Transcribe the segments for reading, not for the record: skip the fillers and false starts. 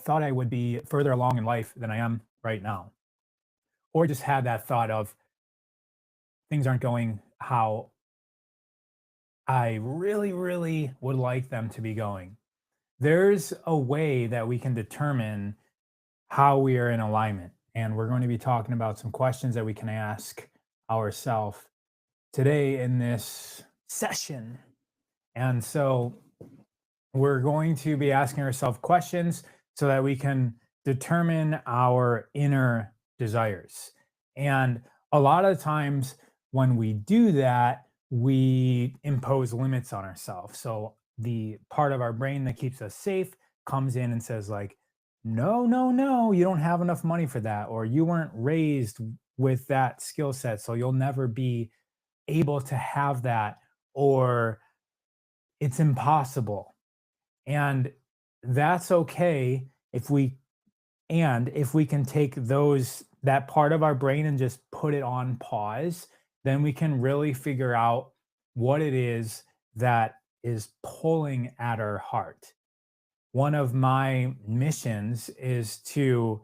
thought I would be further along in life than I am right now, or just had that thought of things aren't going how I really, really would like them to be going. There's a way that we can determine how we are in alignment. And we're going to be talking about some questions that we can ask ourselves today in this session. And so we're going to be asking ourselves questions so that we can determine our inner desires. And a lot of times when we do that, we impose limits on ourselves. So the part of our brain that keeps us safe comes in and says, like, no, no, no, you don't have enough money for that, or you weren't raised with that skill set, so you'll never be able to have that, or it's impossible. And that's okay if we if we can take that part of our brain and just put it on pause, then we can really figure out what it is that is pulling at our heart. One of my missions is to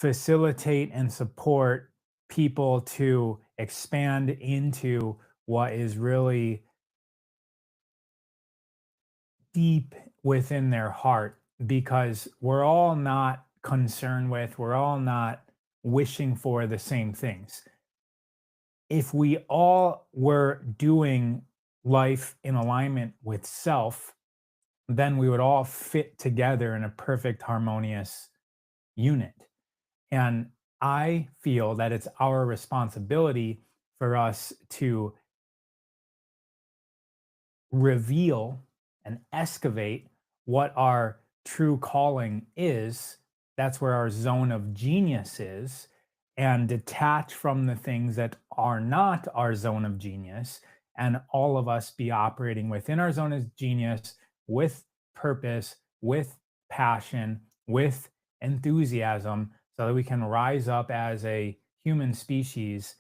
facilitate and support people to expand into what is really deep within their heart, because we're all not concerned with, we're all not wishing for the same things. If we all were doing life in alignment with self, then we would all fit together in a perfect harmonious unit. And I feel that it's our responsibility for us to reveal and excavate what our true calling is. That's where our zone of genius is, and detach from the things that are not our zone of genius, and all of us be operating within our zone of genius with purpose, with passion, with enthusiasm, so that we can rise up as a human species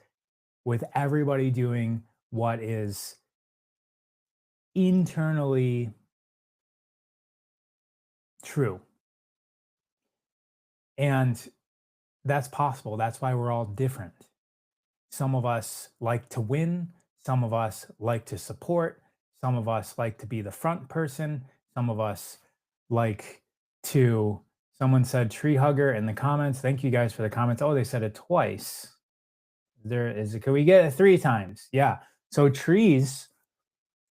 with everybody doing what is internally true. And that's possible. That's why we're all different. Some of us like to win, some of us like to support, some of us like to be the front person, some of us like to, someone said tree hugger in the comments. Thank you guys for the comments. Oh, they said it twice. There is, can we get it 3 times? Yeah. So trees,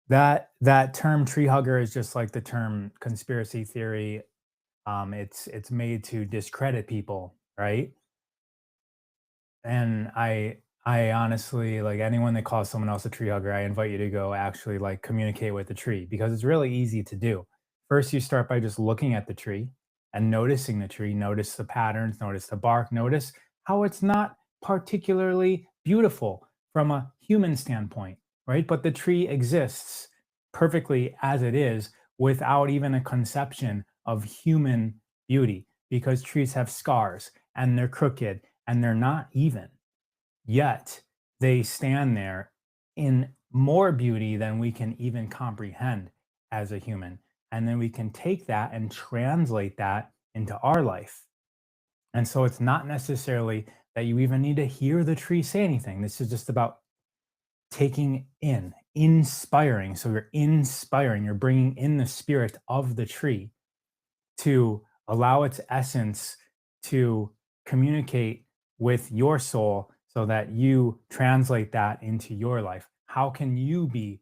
that term tree hugger is just like the term conspiracy theory. It's made to discredit people, right? And I honestly, like, anyone that calls someone else a tree hugger, I invite you to go actually like communicate with the tree, because it's really easy to do. First, you start by just looking at the tree and noticing the tree, notice the patterns, notice the bark, notice how it's not particularly beautiful from a human standpoint, right? But the tree exists perfectly as it is without even a conception of human beauty, because trees have scars and they're crooked and they're not even. Yet they stand there in more beauty than we can even comprehend as a human. And then we can take that and translate that into our life. And so it's not necessarily that you even need to hear the tree say anything. This is just about taking in, inspiring. So you're inspiring, you're bringing in the spirit of the tree to allow its essence to communicate with your soul so that you translate that into your life. How can you be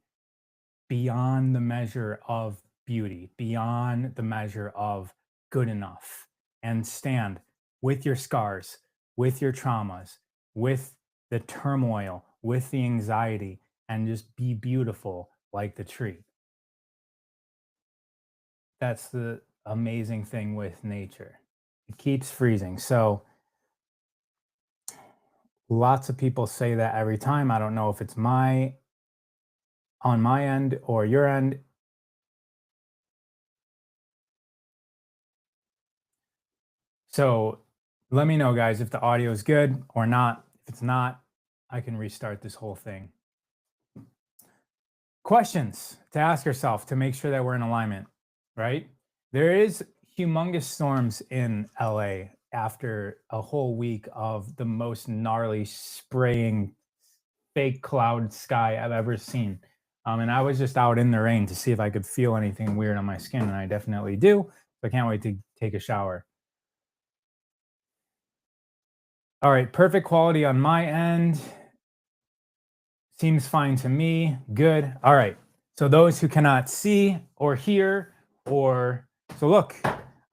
beyond the measure of beauty, beyond the measure of good enough, and stand with your scars, with your traumas, with the turmoil, with the anxiety, and just be beautiful like the tree? That's the amazing thing with nature. It keeps freezing. So lots of people say that every time. I don't know if it's on my end or your end. So let me know, guys, if the audio is good or not. If it's not, I can restart this whole thing. Questions to ask yourself to make sure that we're in alignment, right? There is humongous storms in LA after a whole week of the most gnarly spraying fake cloud sky I've ever seen. And I was just out in the rain to see if I could feel anything weird on my skin, and I definitely do. So I can't wait to take a shower. All right, perfect quality on my end. Seems fine to me. Good. All right. So those who cannot see or hear or so look,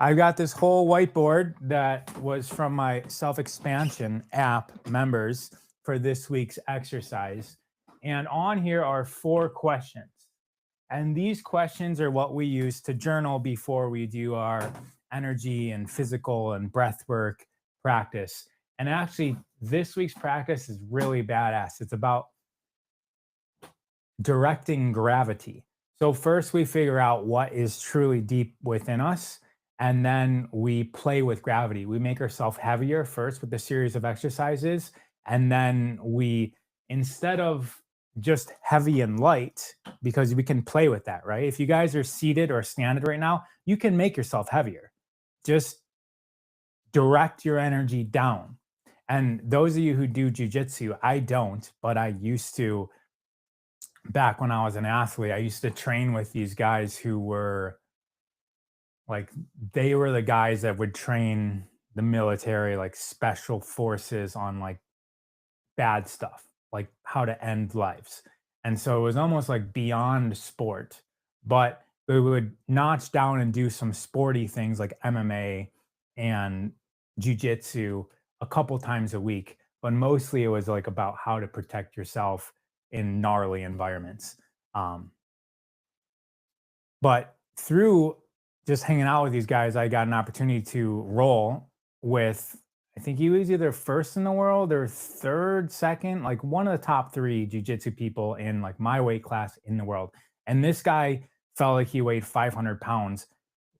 I've got this whole whiteboard that was from my self-expansion app members for this week's exercise. And on here are 4 questions. And these questions are what we use to journal before we do our energy and physical and breath work practice. And actually, this week's practice is really badass. It's about directing gravity. So first we figure out what is truly deep within us, and then we play with gravity. We make ourselves heavier first with a series of exercises, and then we, instead of just heavy and light, because we can play with that, right? If you guys are seated or standing right now, you can make yourself heavier. Just direct your energy down. And those of you who do jujitsu, I don't, but I used to back when I was an athlete. I used to train with these guys who were like, they were the guys that would train the military, like special forces on like bad stuff, like how to end lives. And so it was almost like beyond sport, but we would notch down and do some sporty things like MMA and jujitsu a couple times a week. But mostly it was like about how to protect yourself in gnarly environments. Um, but through just hanging out with these guys, I got an opportunity to roll with, I think he was either first in the world or third, second, like one of the top 3 jujitsu people in like my weight class in the world. And this guy felt like he weighed 500 pounds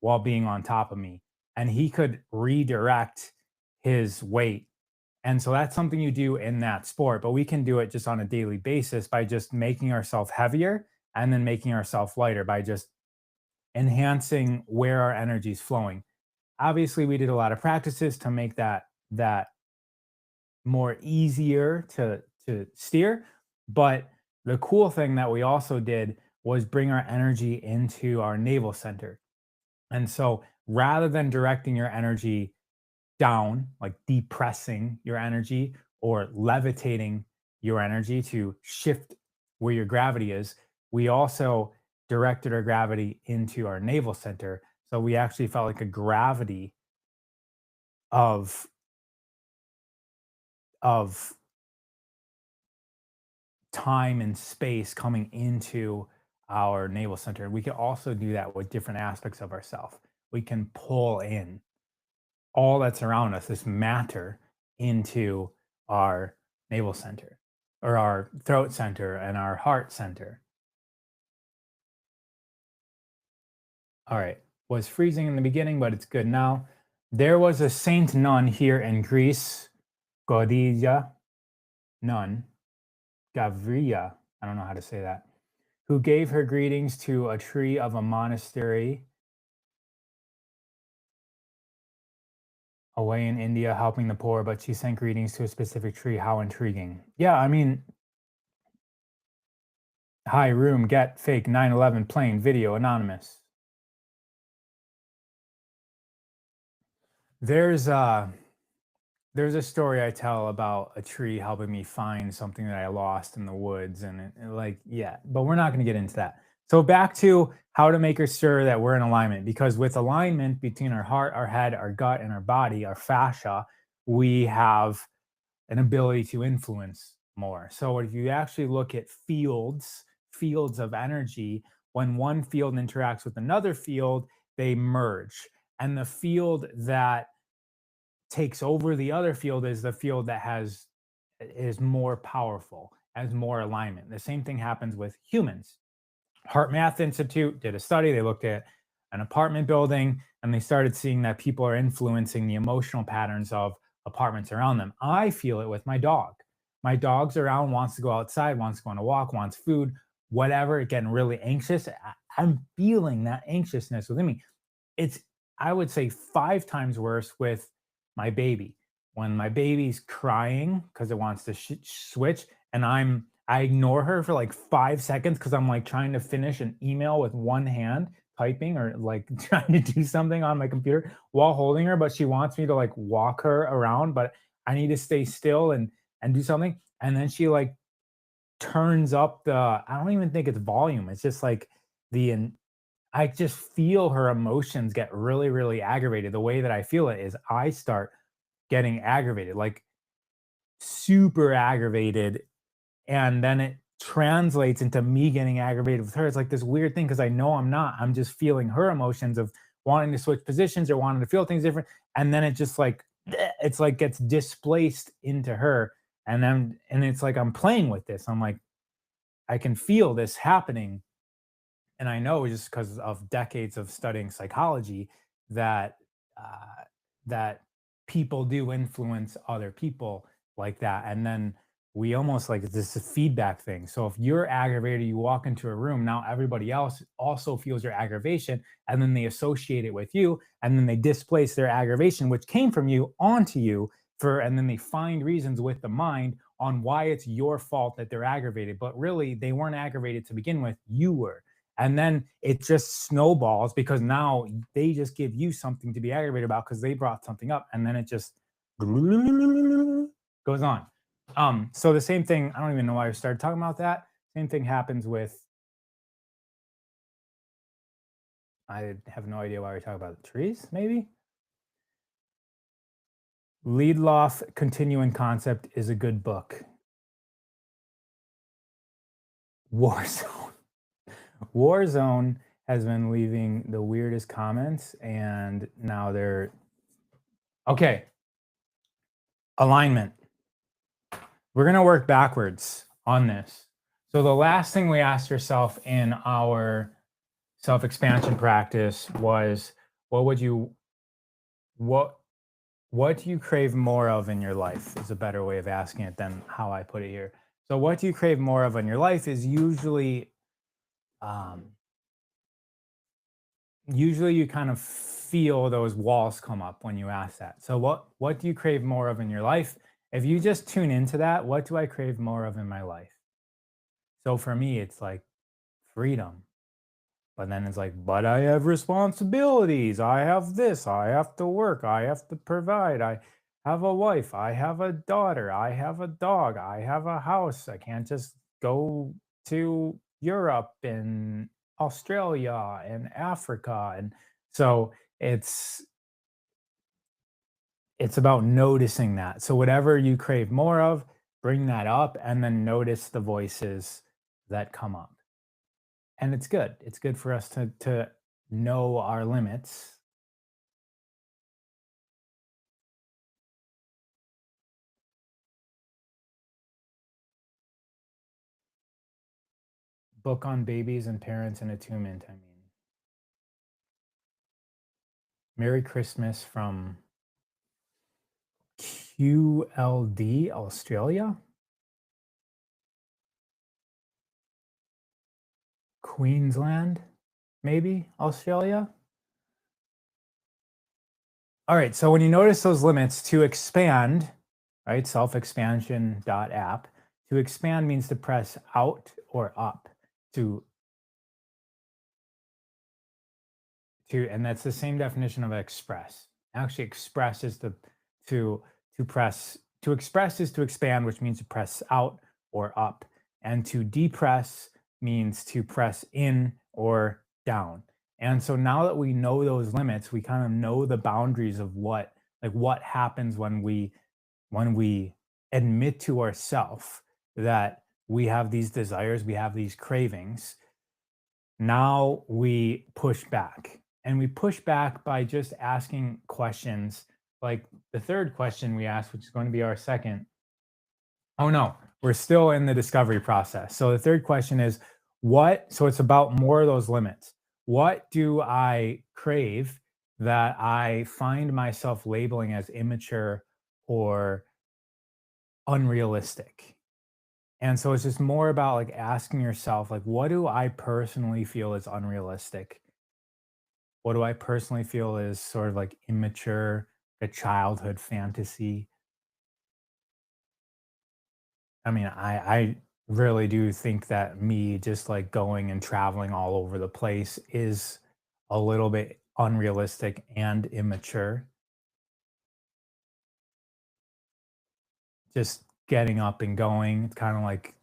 while being on top of me. And he could redirect his weight. And so that's something you do in that sport, but we can do it just on a daily basis by just making ourselves heavier and then making ourselves lighter by just enhancing where our energy is flowing. Obviously, we did a lot of practices to make that more easier to steer, but the cool thing that we also did was bring our energy into our navel center. And so rather than directing your energy down, like depressing your energy or levitating your energy to shift where your gravity is, we also directed our gravity into our navel center. So we actually felt like a gravity of of time and space coming into our navel center. We can also do that with different aspects of ourself. We can pull in all that's around us, this matter, into our navel center or our throat center and our heart center. All right. Was freezing in the beginning, but it's good now. There was a saint nun here in Greece, Gaudia nun, Gavria, I don't know how to say that, who gave her greetings to a tree of a monastery away in India helping the poor, but she sent greetings to a specific tree. How intriguing. Yeah, I mean, hi, room, get fake 9/11 plane video anonymous. There's uh there's a story I tell about a tree helping me find something that I lost in the woods and like yeah, but we're not going to get into that. So back to how to make sure that we're in alignment because with alignment between our heart, our head, our gut and our body, our fascia, we have an ability to influence more. So if you actually look at fields of energy, when one field interacts with another field, they merge. And the field that takes over the other field is the field that has is more powerful, has more alignment. The same thing happens with humans. Heart Math Institute did a study. They looked at an apartment building and they started seeing that people are influencing the emotional patterns of apartments around them. I feel it with my dog. My dog's around, wants to go outside, wants to go on a walk, wants food, whatever, getting really anxious. I'm feeling that anxiousness within me. It's I would say 5 times worse with my baby. When my baby's crying because it wants to switch, and I ignore her for like 5 seconds because I'm like trying to finish an email with one hand, typing or like trying to do something on my computer while holding her, but she wants me to like walk her around, but I need to stay still and do something. And then she like turns up the, I don't even think it's volume. It's just like the I just feel her emotions get really, really aggravated. The way that I feel it is I start getting aggravated, like super aggravated. And then it translates into me getting aggravated with her. It's like this weird thing because I know I'm not. I'm just feeling her emotions of wanting to switch positions or wanting to feel things different. And then it just like, it's like gets displaced into her. And it's like I'm playing with this. I'm like, I can feel this happening, and I know just because of decades of studying psychology that uh, that people do influence other people like that, and then we almost like this is a feedback thing. So if you're aggravated, you walk into a room, now everybody else also feels your aggravation, and then they associate it with you, and then they displace their aggravation, which came from you, onto you and then they find reasons with the mind on why it's your fault that they're aggravated, but really they weren't aggravated to begin with, you were. And then it just snowballs because now they just give you something to be aggravated about because they brought something up, and then it just goes on. So the same thing, I don't even know why I started talking about that. Same thing happens with, I have no idea why we're talking about the trees, maybe. Leadloff Continuing Concept is a good book. Warzone. Warzone has been leaving the weirdest comments, and now they're okay. Alignment. We're going to work backwards on this. So the last thing we asked ourselves in our self-expansion practice was, what would you what what do you crave more of in your life, is a better way of asking it than how I put it here. So what do you crave more of in your life is um usually you kind of feel those walls come up when you ask that. So what do you crave more of in your life? If you just tune into that, what do I crave more of in my life? So for me, it's like freedom. But then it's like, but I have responsibilities. I have this. I have to work. I have to provide. I have a wife. I have a daughter. I have a dog. I have a house. I can't just go to Europe and Australia and Africa. And so it's it's about noticing that. So whatever you crave more of, bring that up and then notice the voices that come up. And it's good. It's good for us to know our limits. Book on babies and parents and attunement, I mean. Merry Christmas from QLD Australia. Queensland, maybe Australia. All right, so when you notice those limits to expand, right? Self-expansion.app. To expand means to press out or up. To and that's the same definition of express. Actually, express is to press. To express is to expand, which means to press out or up, and to depress means to press in or down. And so now that we know those limits, we kind of know the boundaries of what happens when we admit to ourselves that we have these desires, we have these cravings. Now we push back, and we push back by just asking questions like the third question we asked, which is going to be our second. Oh no, we're still in the discovery process. So the third question is so it's about more of those limits. What do I crave that I find myself labeling as immature or unrealistic? And so it's just more about like asking yourself, like, what do I personally feel is unrealistic? What do I personally feel is sort of like immature, a childhood fantasy? I mean, I really do think that me just like going and traveling all over the place is a little bit unrealistic and immature. Just getting up and going, it's kind of like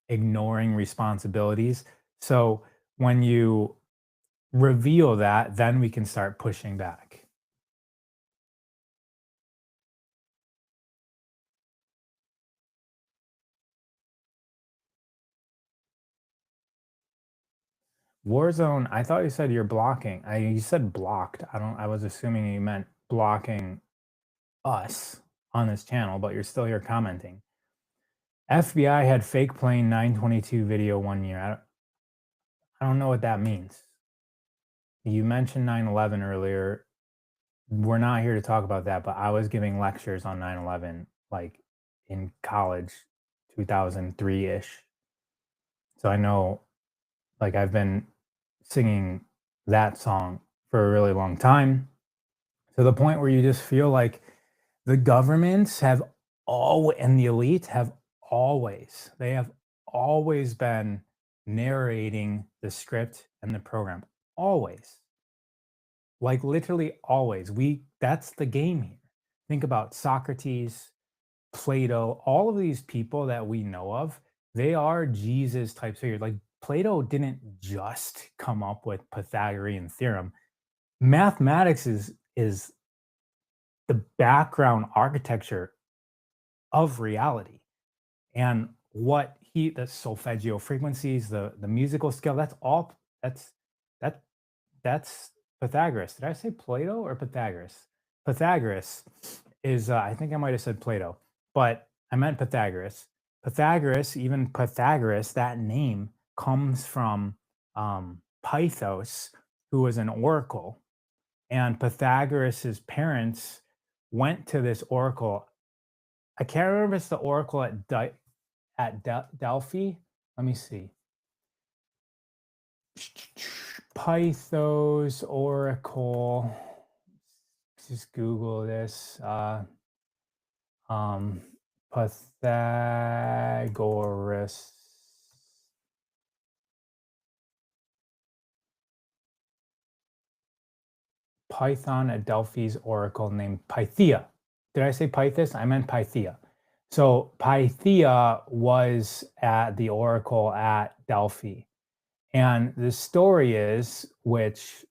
ignoring responsibilities. So when you reveal that, then we can start pushing back. Warzone, I thought you said you're blocking. You said blocked. I was assuming you meant blocking us on this channel, but you're still here commenting. FBI had fake plane 922 video 1 year. I don't know what that means. You mentioned 9/11 earlier. We're not here to talk about that, but I was giving lectures on 9/11 like in college, 2003-ish. So I know like I've been singing that song for a really long time, to the point where you just feel like the governments have all and the elite have they have always been narrating the script and the program. Always. Like literally always. That's the game here. Think about Socrates, Plato, all of these people that we know of, they are Jesus type figures. Like Plato didn't just come up with Pythagorean theorem. Mathematics is the background architecture of reality. And what the solfeggio frequencies, the musical scale, that's that that's Pythagoras. Did I say Plato or Pythagoras? Pythagoras is I think I might have said Plato, but I meant Pythagoras. Even Pythagoras, that name comes from Pythos, who was an oracle, and Pythagoras's parents went to this oracle. I can't remember if it's the oracle Delphi. Let me see. Pythos oracle. Just Google this. Um, Pythagoras. Python at Delphi's oracle named Pythia. Did I say Pythis? I meant Pythia. So Pythia was at the oracle at Delphi. And the story is, which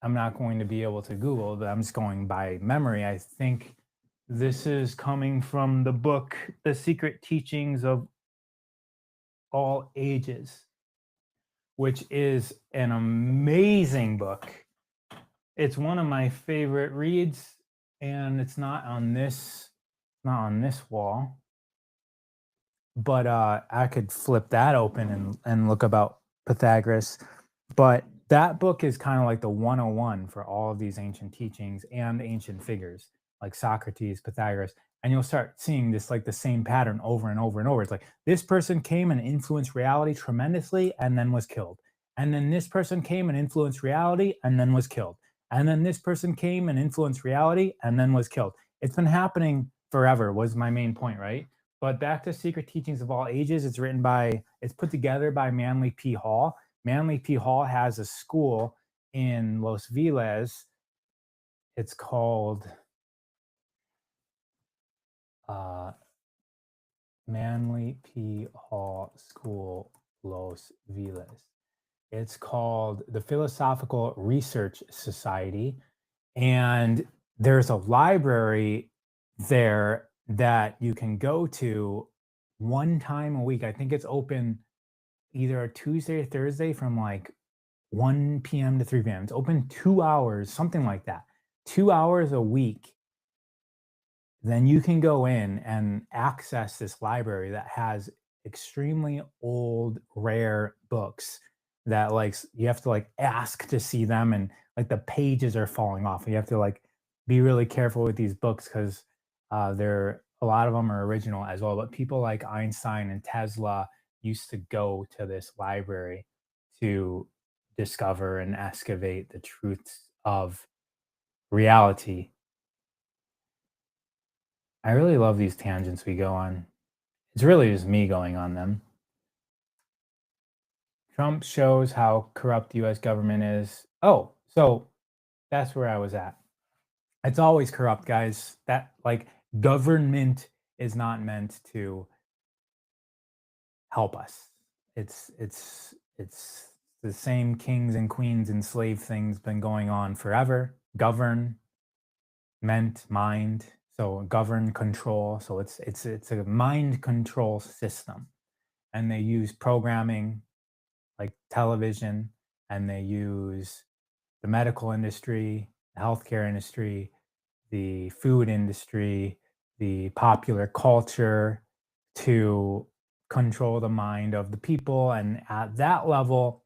I'm not going to be able to Google, but I'm just going by memory. I think this is coming from the book, The Secret Teachings of All Ages, which is an amazing book. It's one of my favorite reads, and it's not on this wall, but I could flip that open and look about Pythagoras. But that book is kind of like the 101 for all of these ancient teachings and ancient figures like Socrates, Pythagoras. And you'll start seeing this like the same pattern over and over and over. It's like this person came and influenced reality tremendously and then was killed. And then this person came and influenced reality and then was killed. And then this person came and influenced reality and then was killed. It's been happening forever, was my main point, right? But back to Secret Teachings of All Ages, it's put together by Manly P. Hall. Manly P. Hall has a school in Los Viles. It's called uh, Manly P. Hall School, Los Viles. It's called the Philosophical Research Society. And there's a library there that you can go to one time a week. I think it's open either a Tuesday or Thursday from like 1 p.m. to 3 p.m. It's open 2 hours, something like that. 2 hours a week. Then you can go in and access this library that has extremely old, rare books that you have to like ask to see them, and like the pages are falling off. You have to like be really careful with these books because they're a lot of them are original as well. But people like Einstein and Tesla used to go to this library to discover and excavate the truths of reality. I really love these tangents we go on. It's really just me going on them. Trump shows how corrupt the US government is. Oh, so that's where I was at. It's always corrupt, guys. That like government is not meant to help us. It's the same kings and queens and slave things been going on forever. Govern, meant, mind. So govern, control. So it's a mind control system. And they use programming like television, and they use the medical industry, the healthcare industry, the food industry, the popular culture to control the mind of the people. And at that level,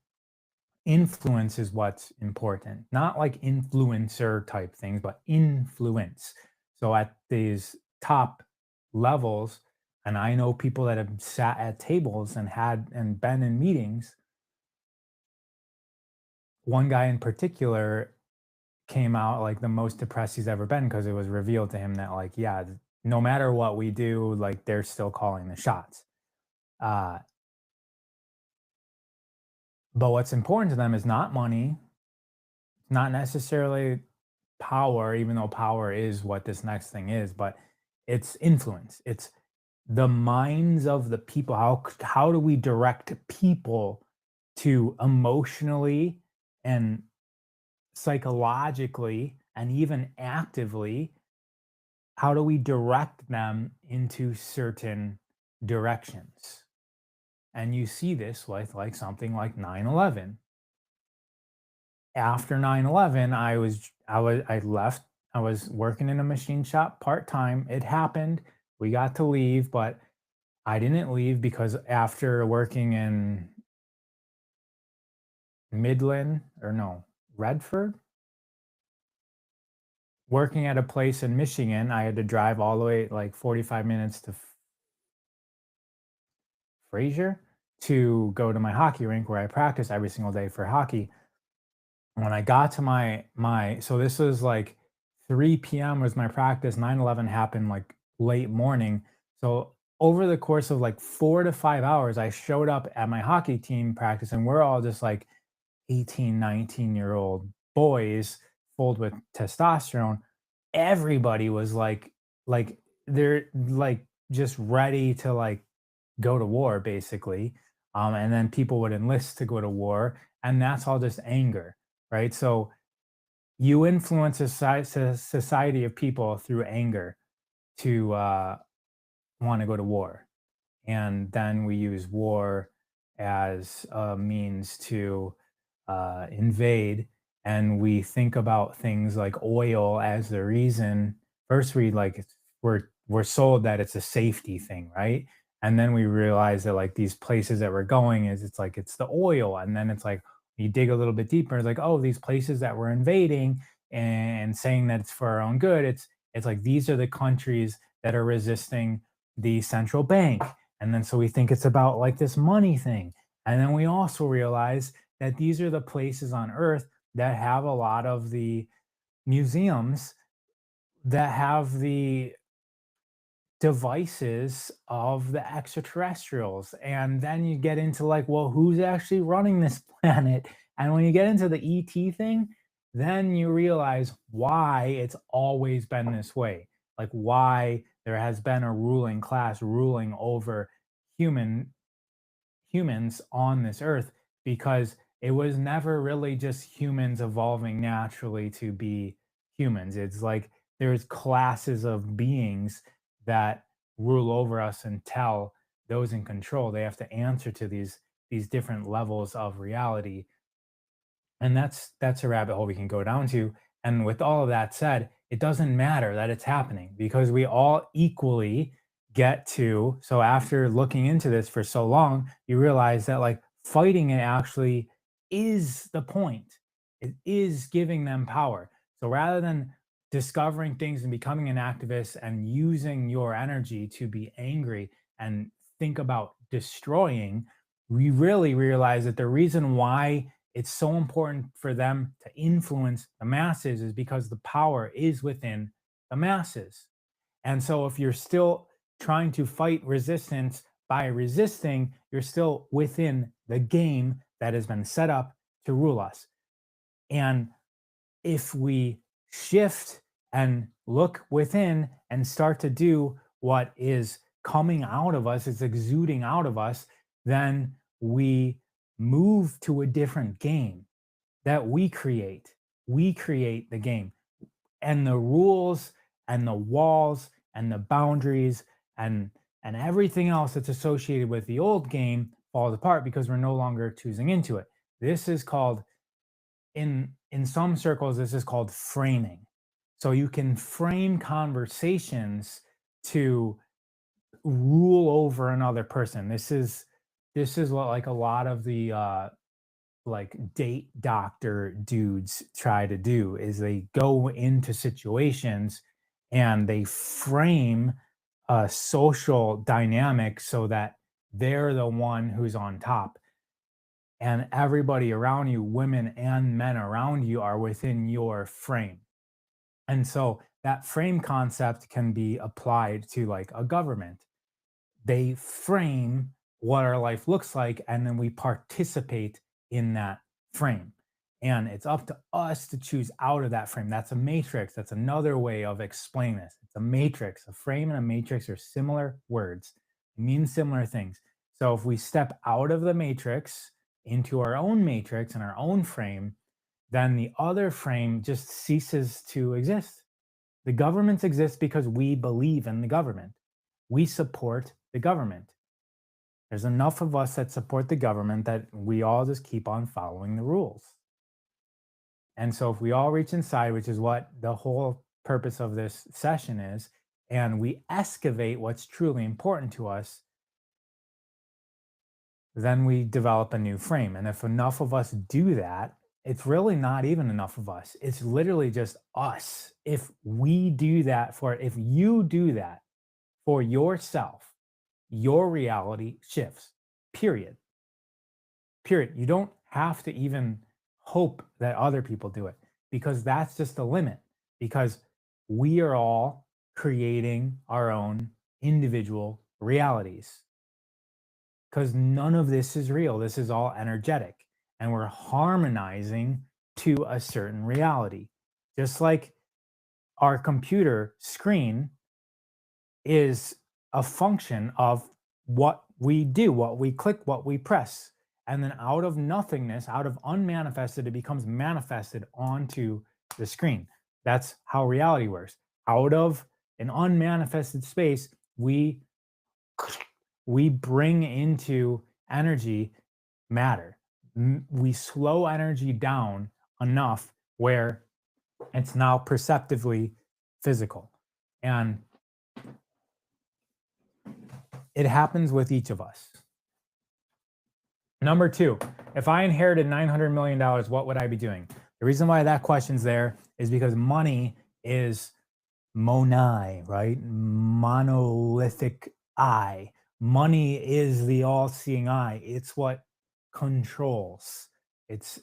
influence is what's important, not like influencer type things, but influence. So at these top levels, and I know people that have sat at tables and had and been in meetings. One guy in particular came out like the most depressed he's ever been because it was revealed to him that like, yeah, no matter what we do, like they're still calling the shots. Uh, but what's important to them is not money, not necessarily power, even though power is what this next thing is, but it's influence. It's the minds of the people. How do we direct people to emotionally and psychologically and even actively, how do we direct them into certain directions? And you see this with like something like 9/11. After 9/11, I left. I was working in a machine shop part-time. It happened. We got to leave, but I didn't leave because after working in Midland or no, Redford, working at a place in Michigan, I had to drive all the way like 45 minutes to Fraser to go to my hockey rink where I practice every single day for hockey. When I got to so this was like 3 p.m. was my practice. 9/11 happened like late morning. So over the course of like 4 to 5 hours, I showed up at my hockey team practice, and we're all just like 18, 19-year-old boys filled with testosterone. Everybody was like they're like just ready to like go to war basically. And then people would enlist to go to war, and that's all just anger, right? So you influence a society of people through anger to want to go to war, and then we use war as a means to invade. And we think about things like oil as the reason. First we like we're sold that it's a safety thing, right? And then we realize that like these places that we're going is it's like it's the oil. And then it's like you dig a little bit deeper, it's like, oh, these places that we're invading and saying that it's for our own good, it's like these are the countries that are resisting the central bank. And then so we think it's about like this money thing. And then we also realize that these are the places on earth that have a lot of the museums that have the devices of the extraterrestrials. And then you get into like, well, who's actually running this planet? And when you get into the ET thing, then you realize why it's always been this way. Like why there has been a ruling class ruling over human humans on this earth, because it was never really just humans evolving naturally to be humans. It's like there's classes of beings that rule over us and tell those in control they have to answer to these different levels of reality. And that's a rabbit hole we can go down to. And with all of that said, it doesn't matter that it's happening because we all equally get to. So after looking into this for so long, you realize that like fighting it actually is the point. It is giving them power. So rather than discovering things and becoming an activist and using your energy to be angry and think about destroying, we really realize that the reason why it's so important for them to influence the masses is because the power is within the masses. And so if you're still trying to fight resistance by resisting, you're still within the game that has been set up to rule us. And if we shift and look within and start to do what is coming out of us, is exuding out of us, then we move to a different game that we create. We create the game, and the rules and the walls and the boundaries and everything else that's associated with the old game falls apart because we're no longer choosing into it. This is called, in some circles, this is called framing. So you can frame conversations to rule over another person. This is what, like, a lot of the like date doctor dudes try to do, is they go into situations and they frame a social dynamic so that they're the one who's on top, and everybody around you, women and men around you, are within your frame. And so that frame concept can be applied to like a government. They frame what our life looks like, and then we participate in that frame. And it's up to us to choose out of that frame. That's a matrix. That's another way of explaining this. It's a matrix. A frame and a matrix are similar words, mean similar things. So if we step out of the matrix into our own matrix and our own frame, then the other frame just ceases to exist. The governments exist because we believe in the government. We support the government. There's enough of us that support the government that we all just keep on following the rules. And so if we all reach inside, which is what the whole purpose of this session is, and we excavate what's truly important to us, then we develop a new frame. And if enough of us do that, it's really not even enough of us. It's literally just us. If we do that if you do that for yourself, your reality shifts. Period. Period. You don't have to even hope that other people do it, because that's just a limit, because we are all creating our own individual realities, because none of this is real. This is all energetic, and we're harmonizing to a certain reality. Just like our computer screen is a function of what we do, what we click, what we press. And then out of nothingness, out of unmanifested, it becomes manifested onto the screen. That's how reality works. Out of an unmanifested space, we bring into energy matter. We slow energy down enough where it's now perceptively physical. And it happens with each of us. Number two, if I inherited $900 million, what would I be doing? The reason why that question's there is because money is monai, right? Monolithic eye. Money is the all-seeing eye. It's what controls. It's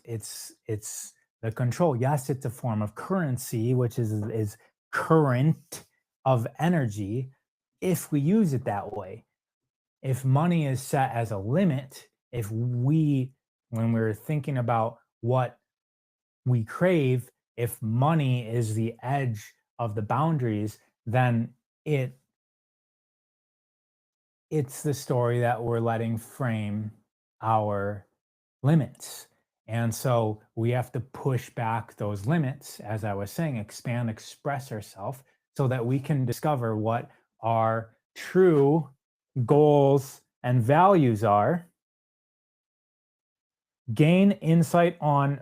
the control. Yes, it's a form of currency, which is current of energy, if we use it that way. If money is set as a limit, when we're thinking about what we crave, if money is the edge of the boundaries, then it's the story that we're letting frame our limits. And so we have to push back those limits, as I was saying, expand, express ourselves, so that we can discover what our true goals and values are, gain insight on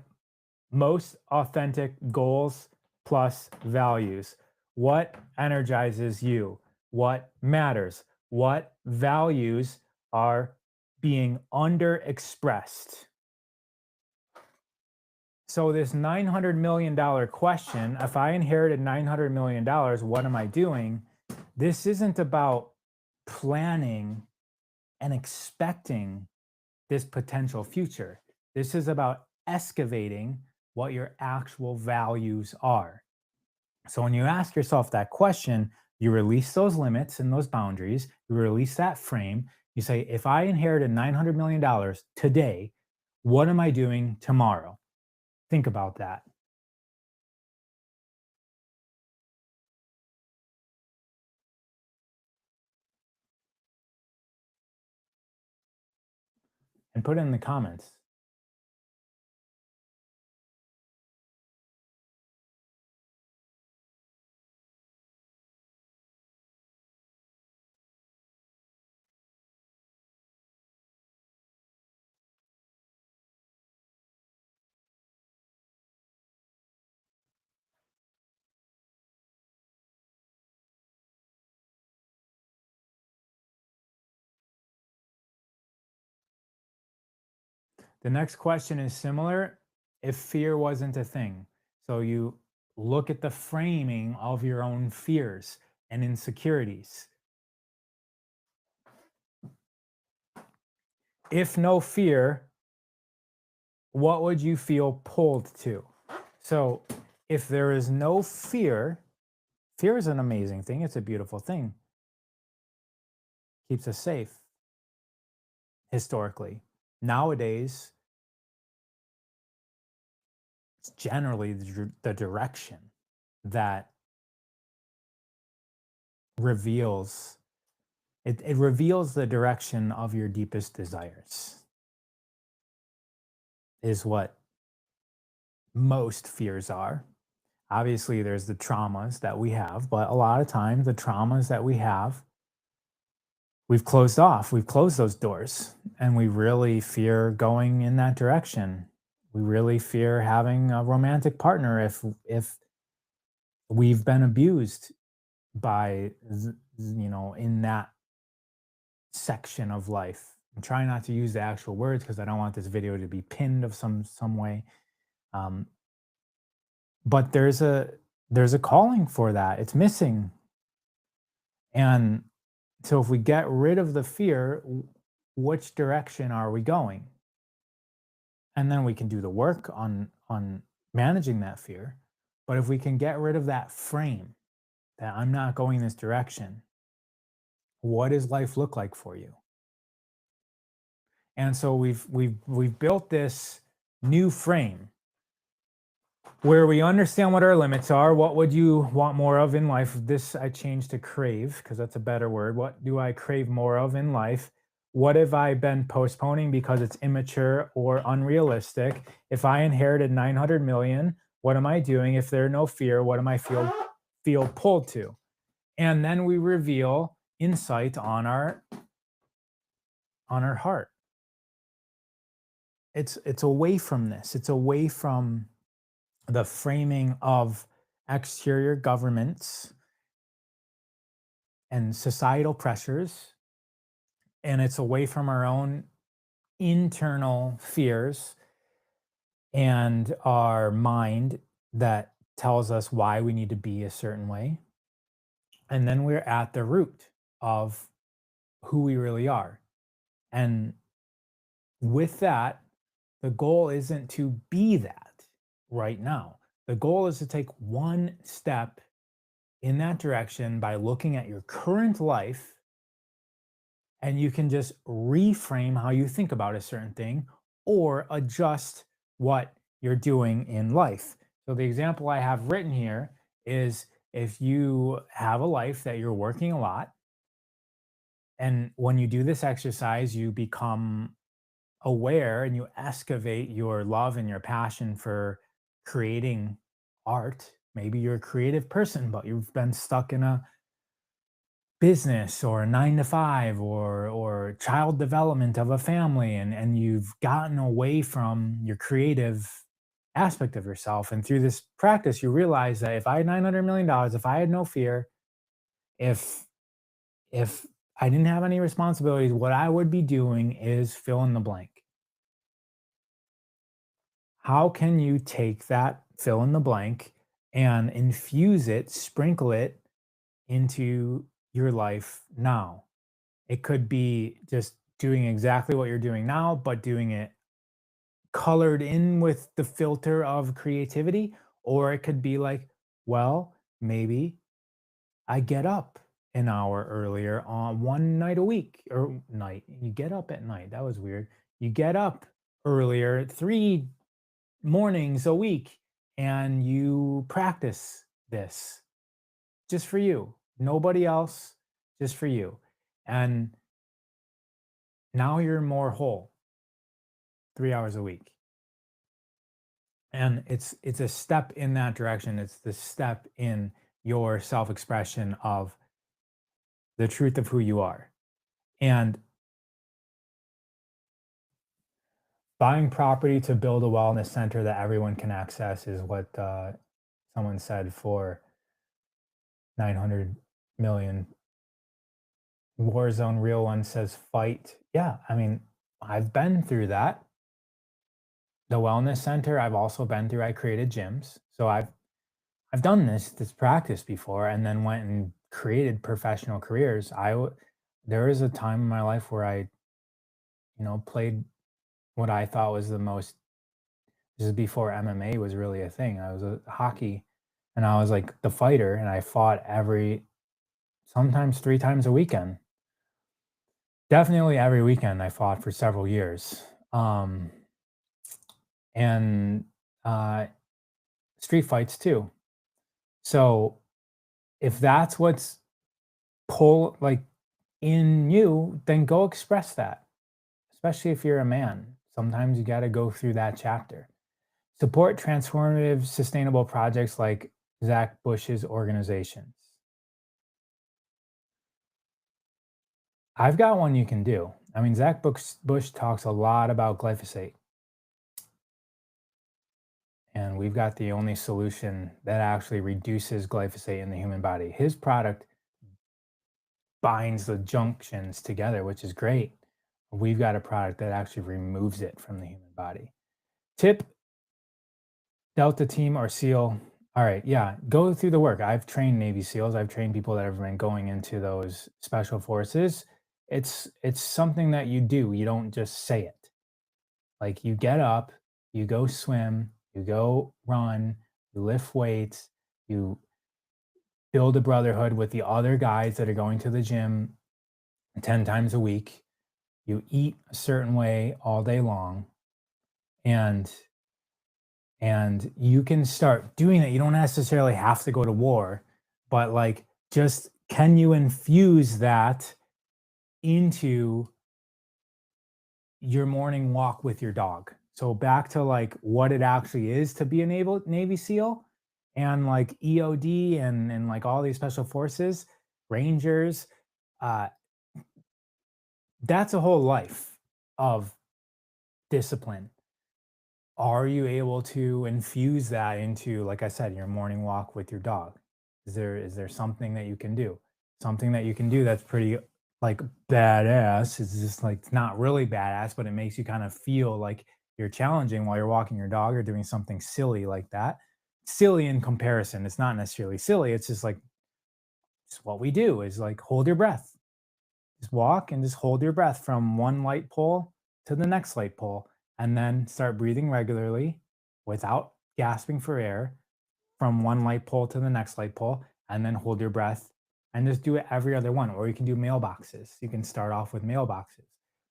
most authentic goals plus values. What energizes you? What matters? What values are being underexpressed? So this $900 million question, if I inherited $900 million, what am I doing? This isn't about planning and expecting this potential future. This is about excavating what your actual values are. So when you ask yourself that question, you release those limits and those boundaries, you release that frame. You say, if I inherited $900 million today, what am I doing tomorrow? Think about that and put it in the comments. The next question is similar if fear wasn't a thing. So you look at the framing of your own fears and insecurities. If no fear, what would you feel pulled to? So if there is no fear, fear is an amazing thing. It's a beautiful thing. Keeps us safe historically. Nowadays, it's generally the direction that reveals it reveals the direction of your deepest desires is what most fears are. Obviously, there's the traumas that we have, but a lot of times the traumas that we have, we've closed off, we've closed those doors, and we really fear going in that direction. We really fear having a romantic partner if we've been abused by in that section of life. I'm trying not to use the actual words because I don't want this video to be pinned of some way. Um, but there's a calling for that. It's missing, and so if we get rid of the fear, which direction are we going? And then we can do the work on managing that fear. But if we can get rid of that frame that I'm not going this direction, what does life look like for you? And so we've built this new frame where we understand what our limits are. What would you want more of in life? This I changed to crave because that's a better word. What do I crave more of in life? What have I been postponing because it's immature or unrealistic? If I inherited 900 million, what am I doing? If there are no fear, what am I feel pulled to? And then we reveal insight on our heart. It's away from this. It's away from the framing of exterior governments and societal pressures, and it's away from our own internal fears and our mind that tells us why we need to be a certain way. And then we're at the root of who we really are. And with that, the goal isn't to be that right now. The goal is to take one step in that direction by looking at your current life, and you can just reframe how you think about a certain thing or adjust what you're doing in life. So the example I have written here is if you have a life that you're working a lot, and when you do this exercise you become aware and you excavate your love and your passion for creating art. Maybe you're a creative person but you've been stuck in a business or a 9 to 5 or child development of a family, and you've gotten away from your creative aspect of yourself. And through this practice you realize that if I had $900 million, if I had no fear, if if I didn't have any responsibilities, what I would be doing is fill in the blank. How can you take that fill in the blank and infuse it, sprinkle it into your life now? It could be just doing exactly what you're doing now, but doing it colored in with the filter of creativity, or it could be like, well, maybe I get up an hour earlier on one night a week or night. You get up at night. That was weird. You get up earlier 3 mornings a week and you practice this just for you. Nobody else, just for you. And now you're more whole 3 hours a week. And it's a step in that direction. It's the step in your self-expression of the truth of who you are. And buying property to build a wellness center that everyone can access is what someone said for 900 million. Warzone Real One says fight. Yeah, I mean, I've been through that. The wellness center I've also been through. I created gyms. So I've done this practice before and then went and created professional careers. There was a time in my life where I, played what I thought was the most. This is before MMA was really a thing. I was a hockey and I was like the fighter and I fought sometimes 3 times a weekend. Definitely every weekend I fought for several years. And street fights too. So if that's what's pull like in you, then go express that, especially if you're a man. Sometimes you got to go through that chapter. Support transformative, sustainable projects like Zach Bush's organizations. I've got one you can do. I mean, Bush talks a lot about glyphosate, and we've got the only solution that actually reduces glyphosate in the human body. His product binds the junctions together, which is great. We've got a product that actually removes it from the human body. Tip Delta Team or SEAL. All right, yeah, go through the work. I've trained Navy SEALs. I've trained people that have been going into those special forces. It's something that you do. You don't just say it. Like you get up, you go swim, you go run, you lift weights, you build a brotherhood with the other guys that are going to the gym 10 times a week. You eat a certain way all day long and you can start doing it. You don't necessarily have to go to war, but like just can you infuse that into your morning walk with your dog? So back to like what it actually is to be a Navy SEAL and like EOD and like all these special forces, Rangers, uh, that's a whole life of discipline. Are you able to infuse that into, like I said, your morning walk with your dog? Is there something that you can do? Something that you can do that's pretty like badass. It's just like it's not really badass, but it makes you kind of feel like you're challenging while you're walking your dog or doing something silly like that. Silly in comparison. It's not necessarily silly. It's just like it's what we do is like hold your breath. Just walk and just hold your breath from one light pole to the next light pole, and then start breathing regularly without gasping for air from one light pole to the next light pole, and then hold your breath and just do it every other one. Or you can do mailboxes. You can start off with mailboxes.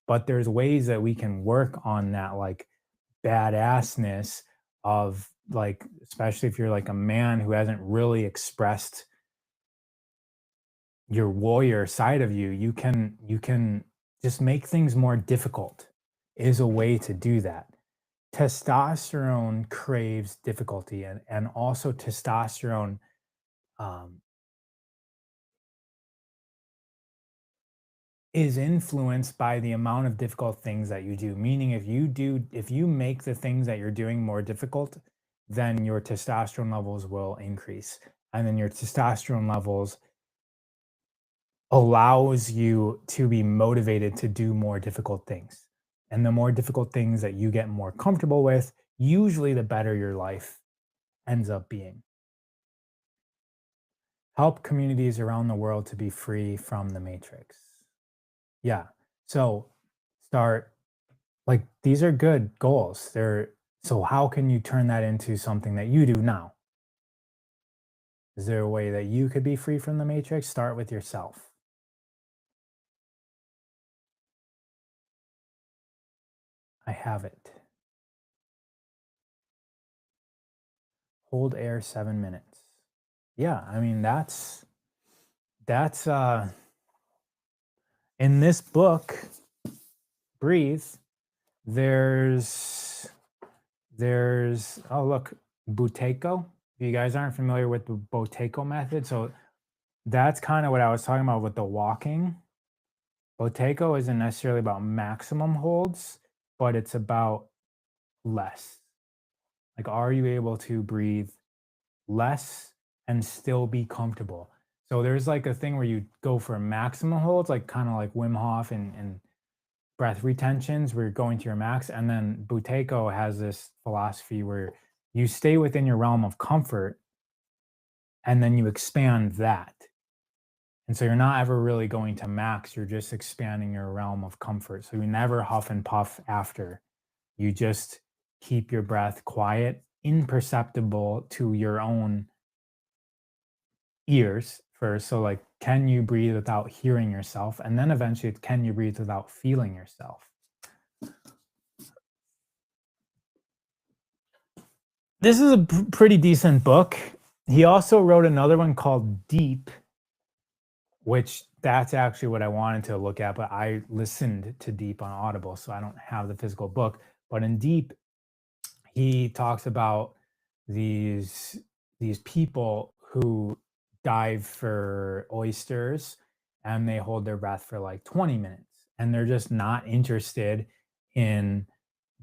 But there's ways that we can work on that like badassness of like, especially if you're like a man who hasn't really expressed your warrior side of you, you can just make things more difficult is a way to do that. Testosterone craves difficulty and also testosterone um, is influenced by the amount of difficult things that you do. Meaning if you make the things that you're doing more difficult, then your testosterone levels will increase. And then your testosterone levels allows you to be motivated to do more difficult things. And the more difficult things that you get more comfortable with, usually the better your life ends up being. Help communities around the world to be free from the matrix. Yeah. So start Like, these are good goals. They're so how can you turn that into something that you do now? Is there a way that you could be free from the matrix? Start with yourself. I have it. Hold air 7 minutes. Yeah, I mean that's in this book, Breathe, there's oh look, Buteyko. If you guys aren't familiar with the Buteyko method, so that's kind of what I was talking about with the walking. Buteyko isn't necessarily about maximum holds, but it's about less. Like, are you able to breathe less and still be comfortable? So there's like a thing where you go for maximum holds, like kind of like Wim Hof and breath retentions where you're going to your max. And then Buteyko has this philosophy where you stay within your realm of comfort and then you expand that. And so you're not ever really going to max, you're just expanding your realm of comfort. So you never huff and puff after. You just keep your breath quiet, imperceptible to your own ears first. So, like, can you breathe without hearing yourself? And then eventually, it's can you breathe without feeling yourself? This is a pretty decent book. He also wrote another one called Deep, which that's actually what I wanted to look at, but I listened to Deep on Audible, so I don't have the physical book. But in Deep, he talks about these these people who dive for oysters and they hold their breath for like 20 minutes and they're just not interested in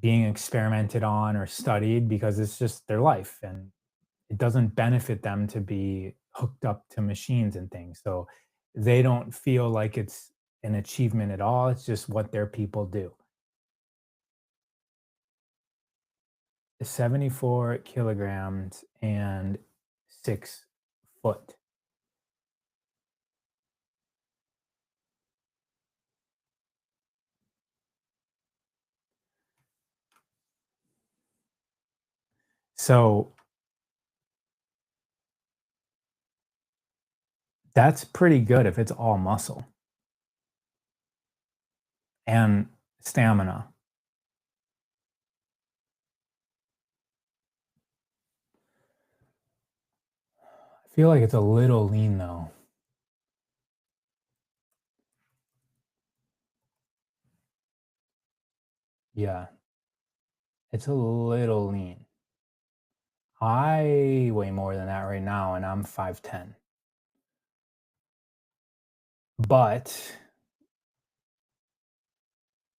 being experimented on or studied because it's just their life and it doesn't benefit them to be hooked up to machines and things. So they don't feel like it's an achievement at all. It's just what their people do. 74 kilograms and 6 foot. So that's pretty good if it's all muscle and stamina. I feel like it's a little lean though. Yeah, it's a little lean. I weigh more than that right now and I'm 5'10". But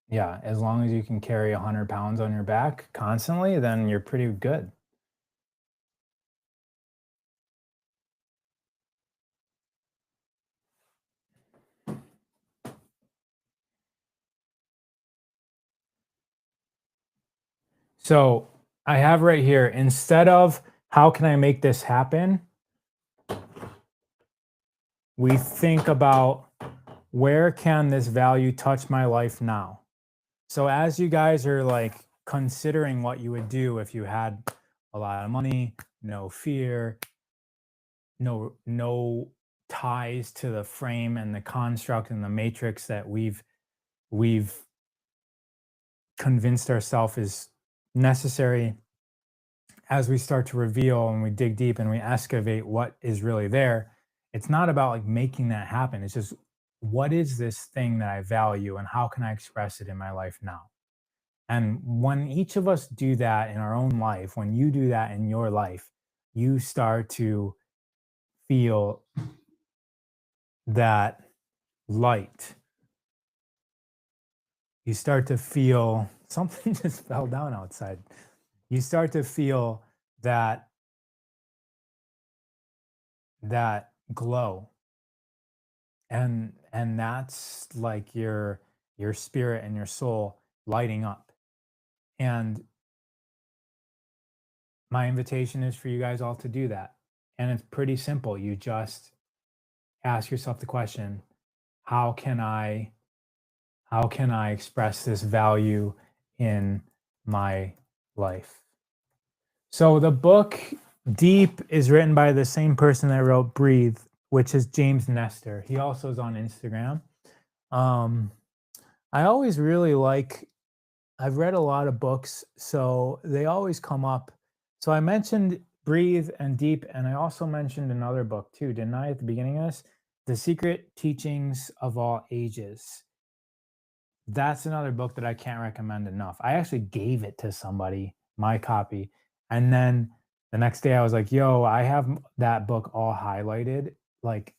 yeah, as long as you can carry 100 pounds on your back constantly, then you're pretty good. So I have right here, instead of how can I make this happen, we think about where can this value touch my life now? So as you guys are like considering what you would do if you had a lot of money, no fear, no ties to the frame and the construct and the matrix that we've convinced ourselves is necessary, as we start to reveal and we dig deep and we excavate what is really there, it's not about like making that happen. It's just what is this thing that I value and how can I express it in my life now? And when each of us do that in our own life, when you do that in your life, you start to feel that light. You start to feel something just fell down outside. You start to feel that that glow and that's like your spirit and your soul lighting up. And my invitation is for you guys all to do that, and it's pretty simple. You just ask yourself the question, how can I how can I express this value in my life. So the book Deep is written by the same person that wrote Breathe, which is James Nestor. He also is on Instagram. Um, I always really like, I've read a lot of books, so they always come up. So I mentioned Breathe and Deep, and I also mentioned another book too, didn't I, at the beginning of this? The Secret Teachings of All Ages. That's another book that I can't recommend enough. I actually gave it to somebody, my copy, and then the next day I was like, "Yo, I have that book all highlighted, like,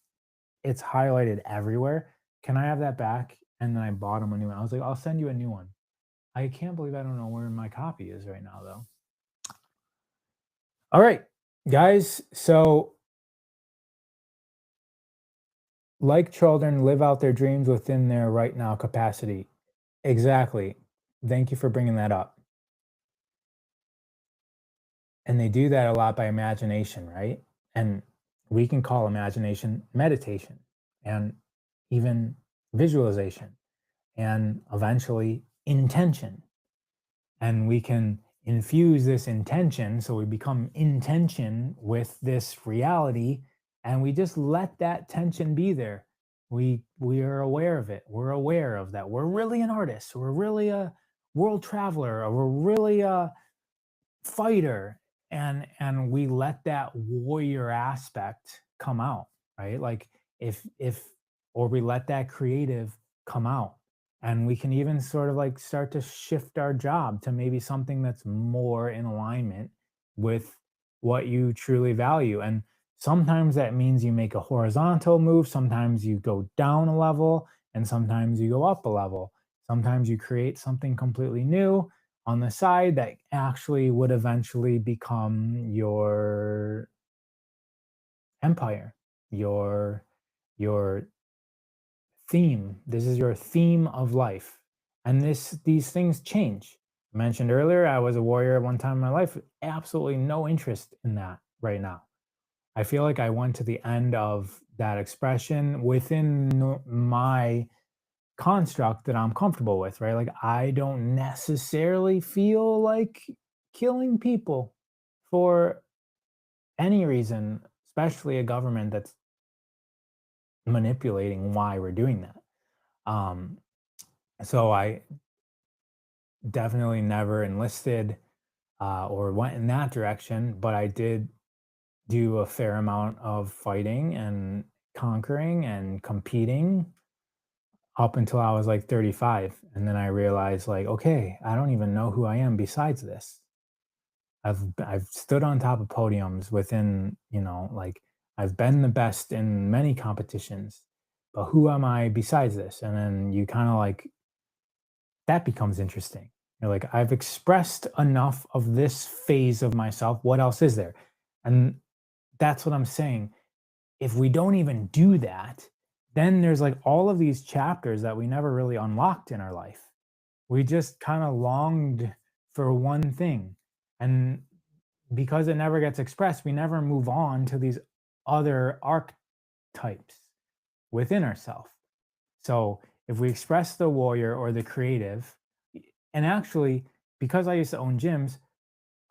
it's highlighted everywhere. Can I have that back?" And then I bought him a new one. I was like, "I'll send you a new one." I can't believe I don't know where my copy is right now, though. All right, guys. So, like children, live out their dreams within their right now capacity. Exactly. Thank you for bringing that up. And they do that a lot by imagination, right? And we can call imagination meditation and even visualization and eventually intention. And we can infuse this intention, so we become intention with this reality, and we just let that tension be there. We are aware of it, we're aware of that we're really an artist, we're really a world traveler, or we're really a fighter, and we let that warrior aspect come out, right? Like, if or we let that creative come out, and we can even sort of like start to shift our job to maybe something that's more in alignment with what you truly value. And sometimes that means you make a horizontal move, sometimes you go down a level, and sometimes you go up a level. Sometimes you create something completely new on the side that actually would eventually become your empire, your theme. This is your theme of life. And these things change. I mentioned earlier, I was a warrior at one time in my life. Absolutely no interest in that right now. I feel like I went to the end of that expression within my construct that I'm comfortable with, right? Like, I don't necessarily feel like killing people for any reason, especially a government that's manipulating why we're doing that. Um, so I definitely never enlisted or went in that direction, but I did do a fair amount of fighting and conquering and competing up until I was like 35. And then I realized, like, okay, I don't even know who I am besides this. I've stood on top of podiums within, like, I've been the best in many competitions, but who am I besides this? And then you kind of like, that becomes interesting. You're like, I've expressed enough of this phase of myself. What else is there? And that's what I'm saying. If we don't even do that, then there's like all of these chapters that we never really unlocked in our life. We just kind of longed for one thing. And because it never gets expressed, we never move on to these other archetypes within ourselves. So if we express the warrior or the creative, and actually, because I used to own gyms,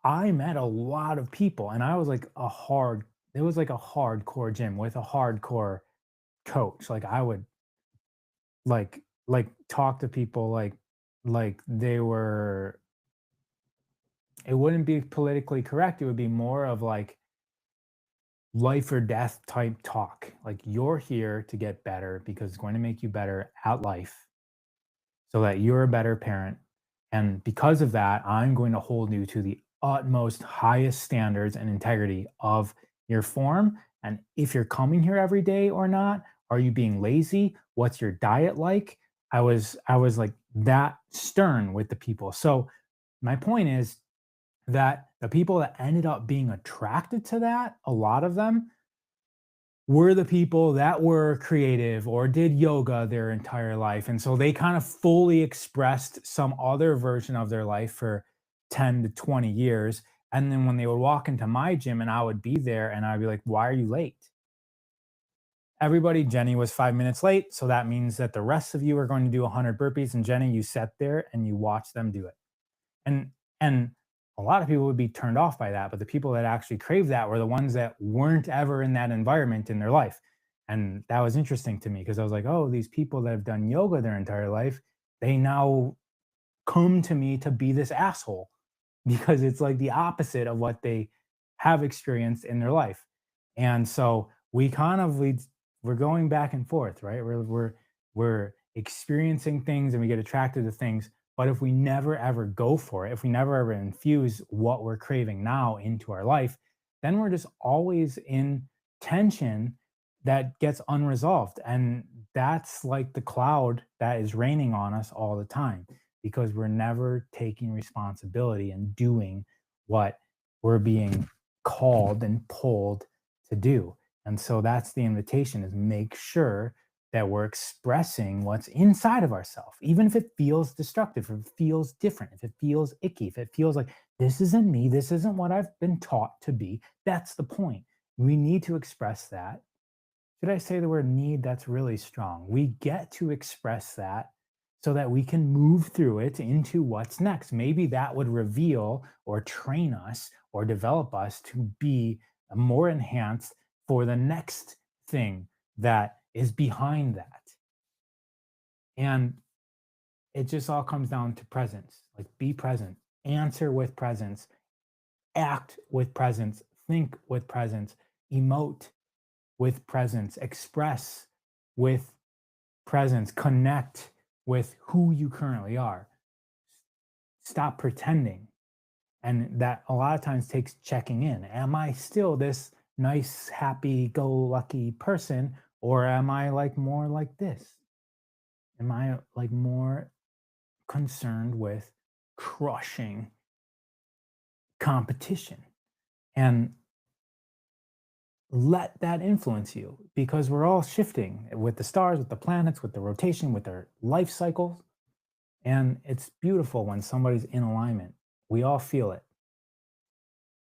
I met a lot of people, and I was like it was like a hardcore gym with a hardcore coach. Like, I would talk to people like they were, it wouldn't be politically correct. It would be more of like life or death type talk. Like, you're here to get better because it's going to make you better at life so that you're a better parent. And because of that, I'm going to hold you to the utmost highest standards and integrity of your form. And if you're coming here every day or not, are you being lazy? What's your diet like? I was like that stern with the people. So my point is that the people that ended up being attracted to that, a lot of them were the people that were creative or did yoga their entire life. And so they kind of fully expressed some other version of their life for 10 to 20 years. And then when they would walk into my gym and I would be there and I'd be like, why are you late? Everybody, Jenny was 5 minutes late. So that means that the rest of you are going to do 100 burpees. And Jenny, you sat there and you watched them do it. And and a lot of people would be turned off by that, but the people that actually crave that were the ones that weren't ever in that environment in their life. And that was interesting to me because I was like, oh, these people that have done yoga their entire life, they now come to me to be this asshole because it's like the opposite of what they have experienced in their life. And so we're going back and forth, right? We're experiencing things and we get attracted to things, but if we never ever go for it, if we never ever infuse what we're craving now into our life, then we're just always in tension that gets unresolved. And that's like the cloud that is raining on us all the time because we're never taking responsibility and doing what we're being called and pulled to do. And so that's the invitation is make sure that we're expressing what's inside of ourselves, even if it feels destructive, if it feels different, if it feels icky, if it feels like this isn't me, this isn't what I've been taught to be. That's the point. We need to express that. Should I say the word need? That's really strong. We get to express that so that we can move through it into what's next. Maybe that would reveal or train us or develop us to be more enhanced for the next thing that is behind that. And it just all comes down to presence. Like be present, answer with presence, act with presence, think with presence, emote with presence, express with presence, connect with who you currently are. Stop pretending. And that a lot of times takes checking in. Am I still this nice, happy go lucky person? Or am I like more like this? Am I like more concerned with crushing competition? And let that influence you because we're all shifting with the stars, with the planets, with the rotation, with their life cycles. And it's beautiful when somebody's in alignment. We all feel it.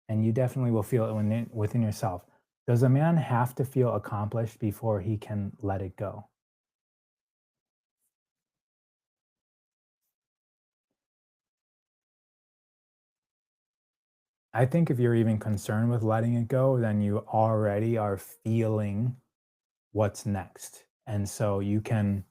And you definitely will feel it within yourself. Does a man have to feel accomplished before he can let it go? I think if you're even concerned with letting it go, then you already are feeling what's next. And so you can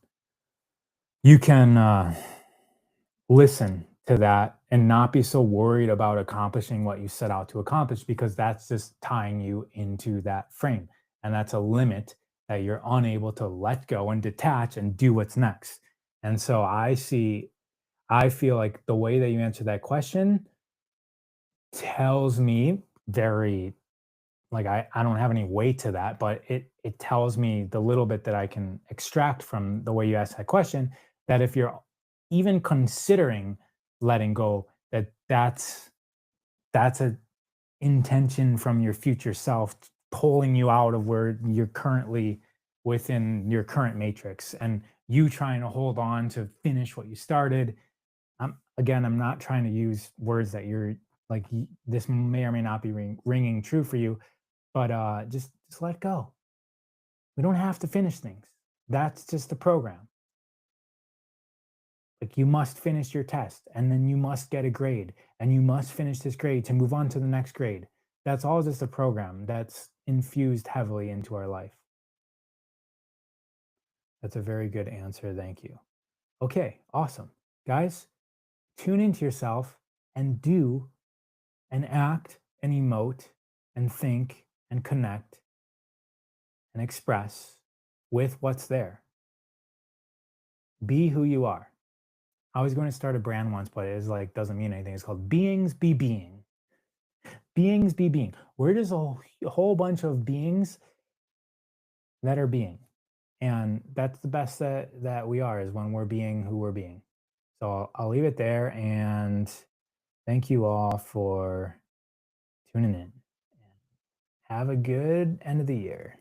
listen to that and not be so worried about accomplishing what you set out to accomplish because that's just tying you into that frame. And that's a limit that you're unable to let go and detach and do what's next. And so I feel like the way that you answer that question tells me very like I don't have any weight to that, but it tells me the little bit that I can extract from the way you ask that question that if you're even considering letting go, that's a intention from your future self pulling you out of where you're currently within your current matrix and you trying to hold on to finish what you started. I'm not trying to use words that you're like this may or may not be ringing true for you, but just let go. We don't have to finish things. That's just the program. Like you must finish your test and then you must get a grade and you must finish this grade to move on to the next grade. That's all just a program that's infused heavily into our life. That's a very good answer. Thank you. Okay, awesome. Guys, tune into yourself and do and act and emote and think and connect and express with what's there. Be who you are. I was going to start a brand once, but it's like doesn't mean anything. It's called Beings Be Being. Beings Be Being. We're just a whole bunch of beings that are being. And that's the best that we are is when we're being who we're being. So I'll leave it there and thank you all for tuning in. Have a good end of the year.